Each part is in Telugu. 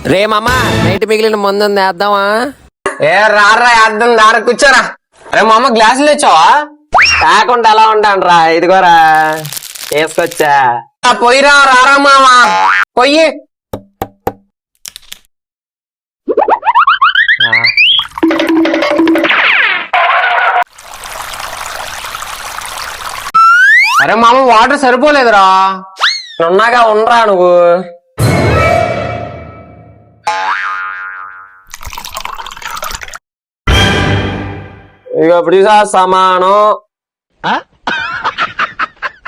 రే మామ నైట్ మిగిలిన మందు ఉంది వేద్దామా? ఏ రారా వేద్దాం దార కూర్చోరా. అరే మా అమ్మ గ్లాసులు తెచ్చావా? కాకుండా ఎలా ఉంటాను రా, ఇదిగోరా వేసుకొచ్చా. పొయ్యిరా రారా మామా పొయ్యి. అరే మామ వాటర్ సరిపోలేదురా. ఉన్నాగా ఉండరా నువ్వు. ఇక ఇప్పుడు సమానం.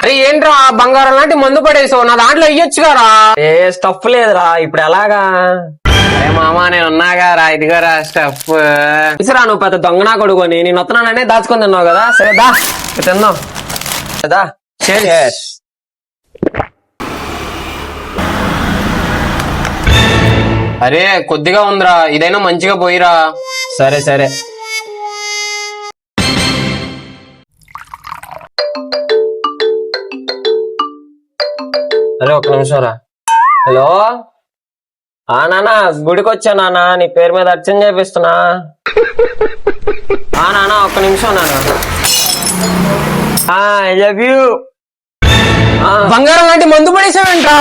అరే ఏంట్రా బంగారం లాంటి మందు పడేసావు, నా దాంట్లో ఇయ్యొచ్చు కదా. ఏ స్టఫ్ లేదురా, ఇప్పుడు ఎలాగా? అరే మామా నేను ఉన్నాగా రా, ఇదిగోరా స్టఫ్. ఇసురా నువ్వు పెద్ద దొంగనా కొడుకొని నేను వస్తున్నాననే దాచుకొని తిన్నావు కదా. సరే దా తిన్నావు కదా. అరే కొద్దిగా ఉందిరా, ఇదైనా మంచిగా పోయిరా. సరే సరే. అరే ఒక్క నిమిషం రా. హలో నానా గుడికి వచ్చా నానా, నీ పేరు మీద అర్చన చేపిస్తున్నా. నానా ఒక్క నిమిషం నానా. I love you. బంగారం లాంటి మందు పడేసావేంట్రా?